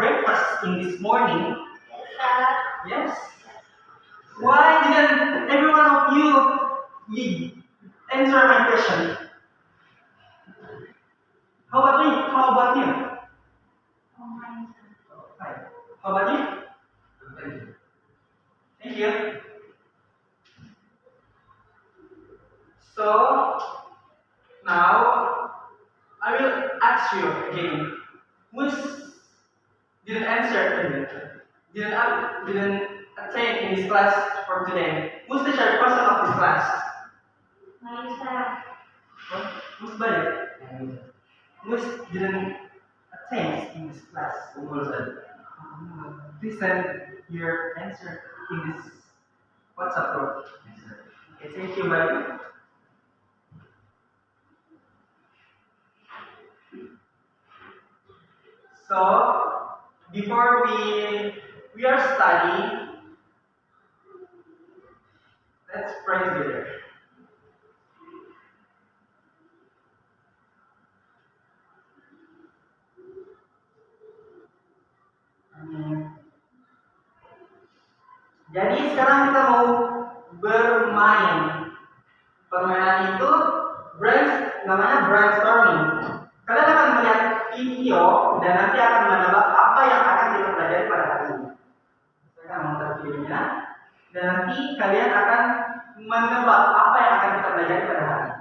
breakfast in this morning? Yes, Yes. Why didn't every one of you answer my question? How about me? How about you? Hi. How about you? Thank you. So now I will ask you again. Who didn't answer? Didn't attend in this class for today? Who's the chairperson of this class? What? Who's balik? Who didn't attend in this class? Please send your answer in this WhatsApp group. Okay, thank you, buddy. So before we are studying, let's pray together. Amin. Jadi sekarang kita mau bermain. Permainan itu namanya brainstorming. Kalian akan melihat video dan nanti akan menebak apa yang akan kita pelajari pada hari ini. Saya akan memutar videonya dan nanti kalian akan menebak apa yang akan kita pelajari pada hari ini.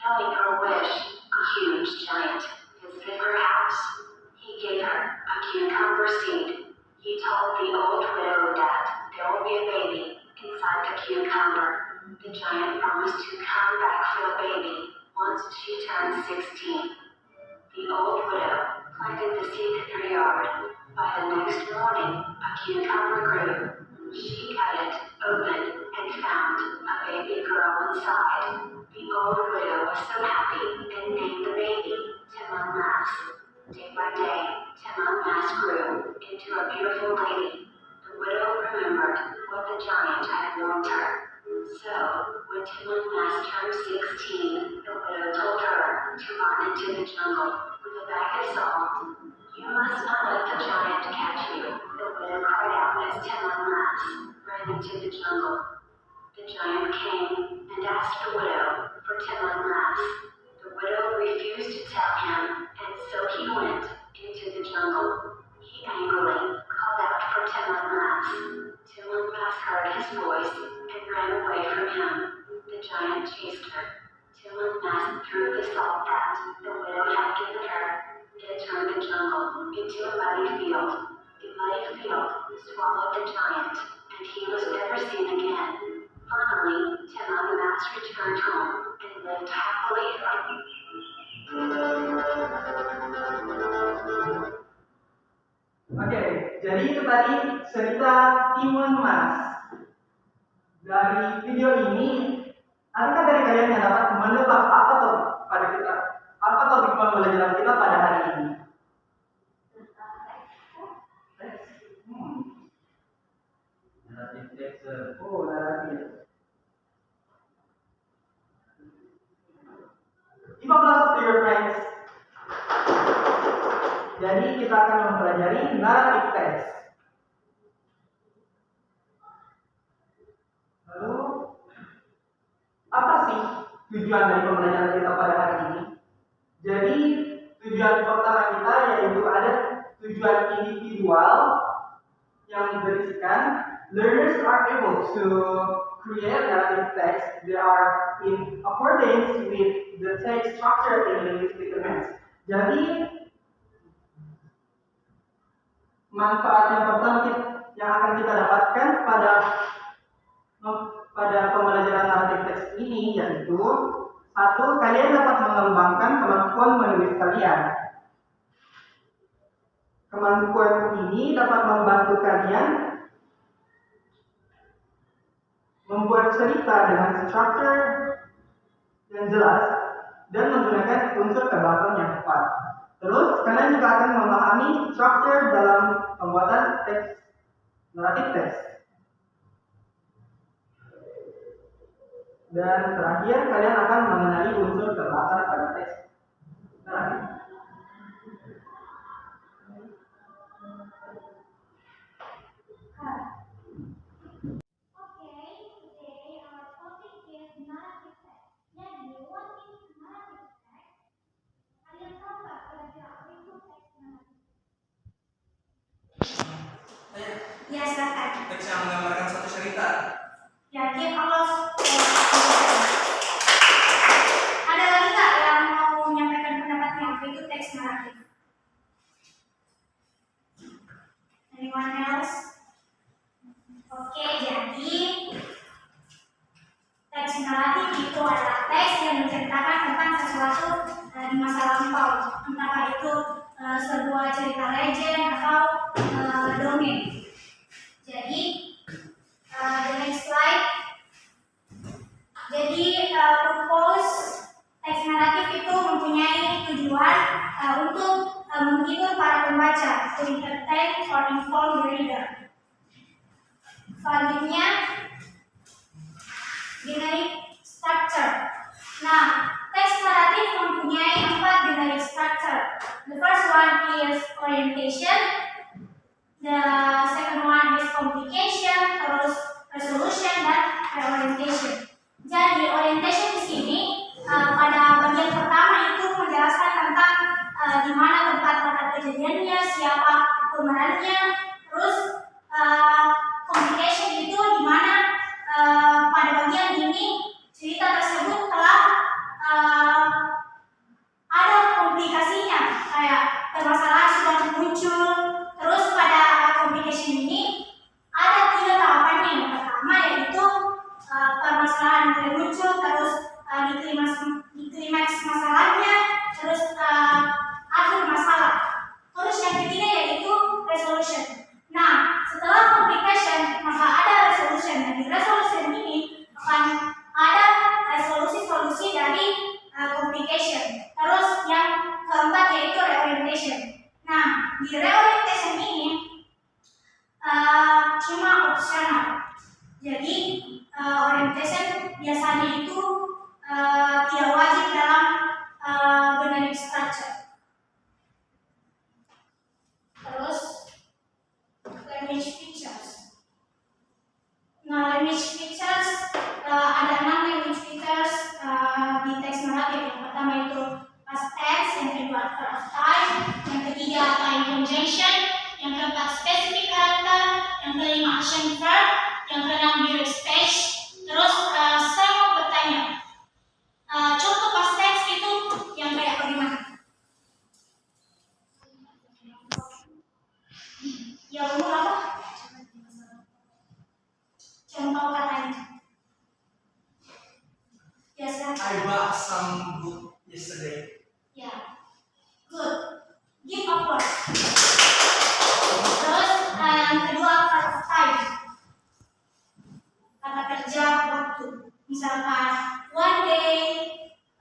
Knowing her wish, a huge giant visited her house. He gave her a cucumber seed. He told the old widow that there will be a baby inside the cucumber. The giant promised to come back for the baby once she turned 16. The old widow planted the seed in her yard. By the next morning, a cucumber grew. She cut it open and found a baby girl inside. The old widow was so happy and named the baby Timonmas. Day by day, Timonmas grew into a beautiful lady. The widow remembered what the giant had warned her. So, when Timonmas turned 16, the widow told her to run into the jungle with a bag of salt. You must not let the giant catch you, the widow cried out as Timonmas ran into the jungle. The giant came and asked the widow for Timonmas. The widow refused to tell him, and so he went into the jungle. He angrily called out for Timonmas. Timonmas heard his voice and ran away from him. The giant chased her. Timonmas threw the salt that the widow had given her. It turned the jungle into a muddy field. The muddy field swallowed the giant, and he was never seen again. Finally, Timonmas returned home and lived happily ever after. Oke, jadi itu tadi cerita Timonmas. Dari video ini, adakah dari kalian yang dapat menebak apa topik pembelajaran kita pada hari ini? Oh, naratif. 15 to your friends. Jadi kita akan mempelajari narrative text. Lalu apa sih tujuan dari pembelajaran kita pada hari ini? Jadi tujuan pertama kita yaitu ada tujuan individual yang berisikan learners are able to create narrative text that are in accordance with the text structure in linguistic domains. Jadi manfaat yang pertama yang akan kita dapatkan pada pembelajaran narrative text ini yaitu satu, kalian dapat mengembangkan kemampuan menulis kalian. Kemampuan ini dapat membantu kalian membuat cerita dengan struktur yang jelas dan menggunakan unsur kebahasaan yang tepat. Terus kalian juga akan memahami structure dalam pembuatan teks naratif teks. Dan terakhir kalian akan mengenali unsur kebahasaan pada teks naratif. Ya, silakan. Teks yang menggambarkan satu cerita. Ya, dia kalau ada lagi nggak yang mau menyampaikan pendapatnya apa itu teks naratif? Anyone else? Oke, jadi teks naratif itu adalah teks yang menceritakan tentang sesuatu di masa lampau, entah itu sebuah cerita legend atau dongeng. Jadi, the next slide. Jadi, purpose teks naratif itu mempunyai tujuan untuk menghibur para pembaca, to entertain or inform the reader. Selanjutnya, dynamic structure. Nah, teks naratif mempunyai 4 dynamic structure. The first one is orientation. The second one is complication, terus resolution dan reorientation. Jadi orientation di sini pada bagian pertama itu menjelaskan tentang di mana tempat letak kejadiannya, siapa pemerannya, terus complication itu di mana pada bagian ini cerita tersebut telah ada komplikasinya, kayak permasalahan sudah muncul. Terus pada complication ini ada 3 tahapannya. Yang pertama yaitu permasalahan mulai muncul, terus di klimaks masalahnya, terus akhir masalah. Terus yang ketiga yaitu resolution. Nah, setelah complication maka ada resolution. Dan di resolution ini akan ada resolusi-solusi dari complication. Terus yang keempat yaitu reorientation. Nah, di reorientation ini cuma opsional. Jadi orientation biasanya itu tidak wajib dalam dynamic structure. Terus language features. Nah, language features ada 6 language features di teks naratif. Yang pertama itu past tense, yang kedua adverb of time, yang ketiga time conjunction, yang keempat specific character, yang kelima action verb, yang keenam direct speech. Terus saya mau bertanya, contoh past tense itu yang kayak bagaimana? Ya umur apa? Contoh katanya. Ya, I bought some book yesterday. Ya, good. Give a word. Terus yang kedua part of time. Kata kerja waktu. Misalkan one day,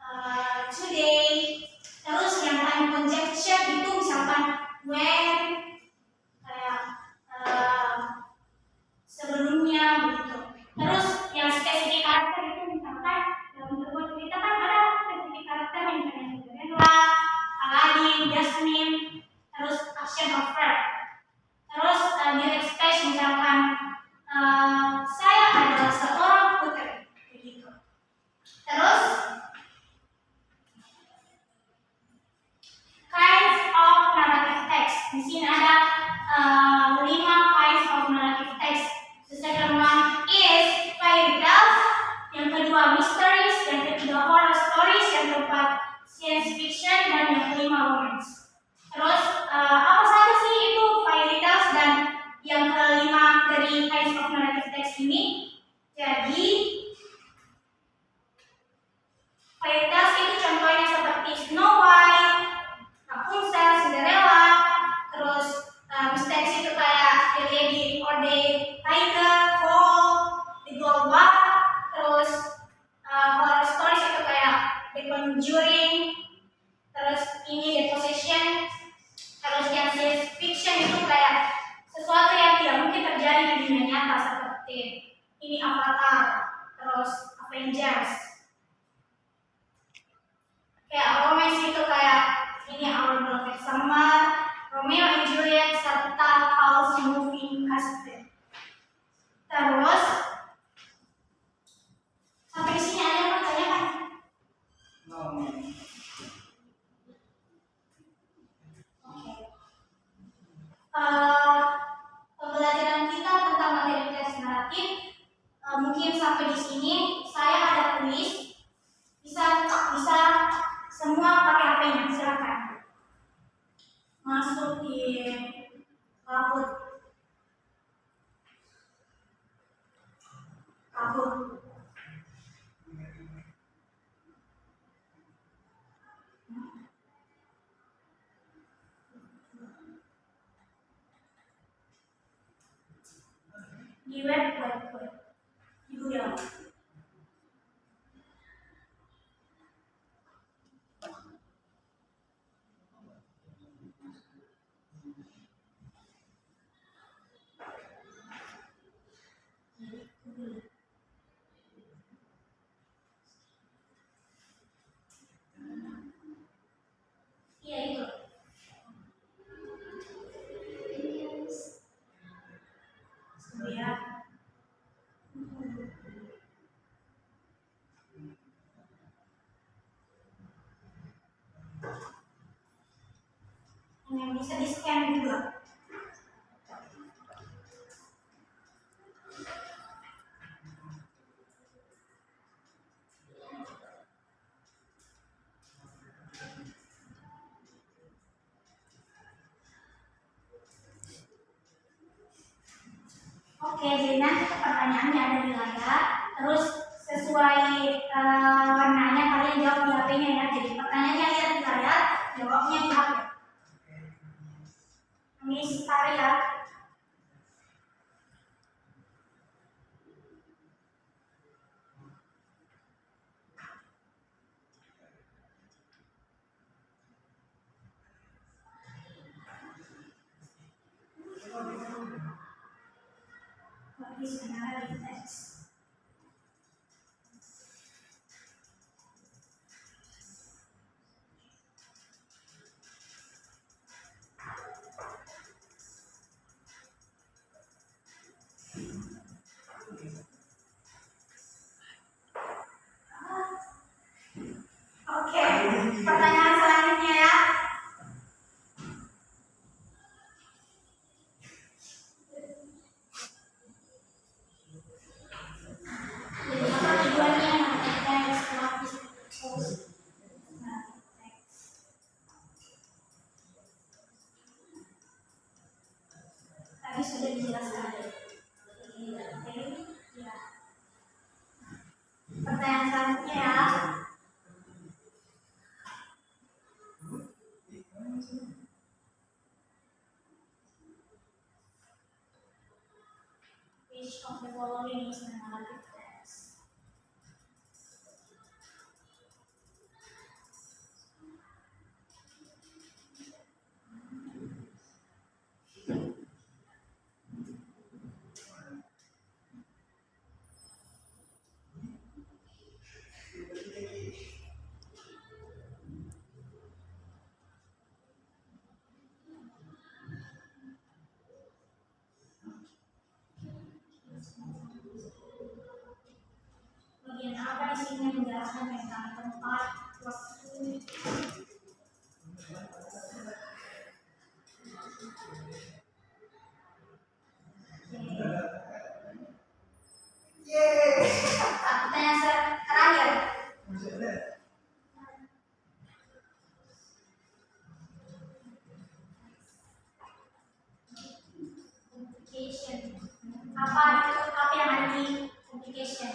2 day. Terus yang time conjunction itu misalkan when, kayak sebelumnya begitu. Terus yang spesifik karakter itu misalkan dalam sebuah cerita kan ada spesifik karakter yang misalnya Cinderella, Aladdin, Jasmine, terus action of verb. Terus direct speech misalkan saya adalah seorang putri begitu. Terus kinds of narrative text. Di sini ada 5 kinds of narrative text. The second one is fairy tales, yang kedua mysteries, yang ketiga horror stories, yang keempat science fiction, dan yang kelima romance. Terus apa saja sih itu fairy tales dan yang kelima dari kinds of narrative text ini? Jadi fairy tales itu contohnya seperti Snow White, Rapunzel, Cinderella. Terus mysteries itu kayak The Lady or the Tiger, Fall, The Gold Bug. Terus horror stories itu kayak The Conjuring, ini Avatar, terus Avengers. Kayak romance itu kayak ini Our Beloved Summer, Romeo and Juliet, serta Howl's Moving Castle. Terus sampai di sini ada yang mau tanyakan? No. Oke. Pembelajaran kita tentang materi teks naratif mungkin sampai di sini. Saya ada kuis, bisa semua pakai HP-nya, silakan masuk di Kahoot. Di web di Google. Iya itu. Ya. Yang bisa di scan juga. Oke, jadi nanti pertanyaannya ada di layar. Terus sesuai warnanya kalian jawab di HP-nya ya. Jadi pertanyaannya lihat di layar, jawabnya di HP. Ini start ya. What is narrative text? Oke, pertanyaan selanjutnya ya. Jadi apa tujuannya narrative text? What is narrative text? Tadi sudah dijelaskan. Oke, ya. Pertanyaan selanjutnya ya. Which of the following is a narrative text? Bagian apa di sini menjelaskan tentang tempat, waktu? Pertanyaan terakhir. Complication. Apa yang ada di complication?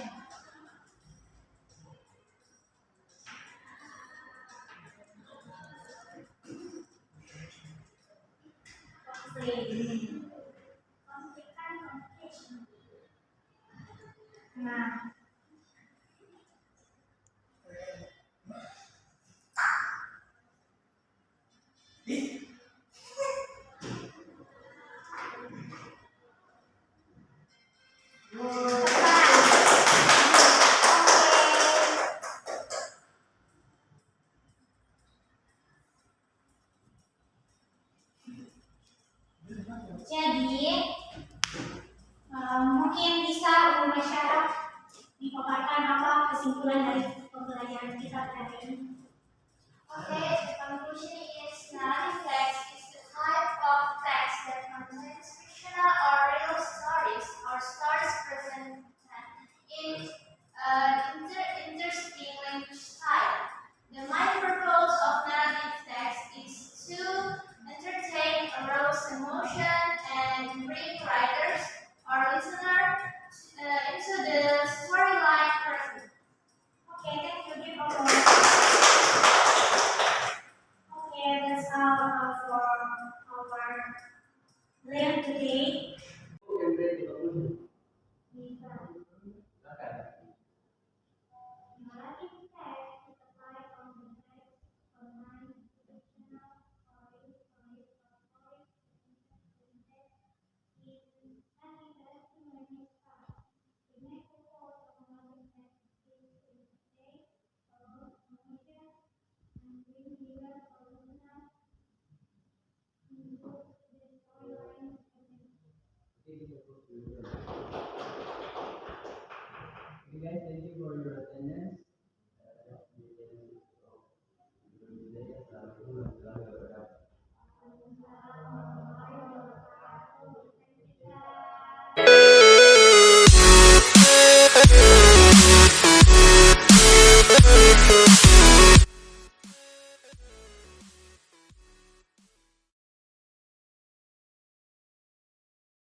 Complication. Nah, dipaparkan apa kesimpulan dari pembelajaran kita hari ini. Okay, the conclusion is narrative text is the type of text that contains fictional or real stories or stories presented in interesting language style. The main purpose of narrative text is to entertain, arouse emotion, and bring writers or listener into the storyline present. Okay, thank you, dear Papa. Okay, that's all for our lesson today. Narrative text is a type of the text combines fictional stories, stories, or stories presented in an interesting language style. The main purpose of narrative text is to entertain, promote emotion, and bring readers or listeners into the storyline presented. Okay guys, thank you for your attendance. Selamat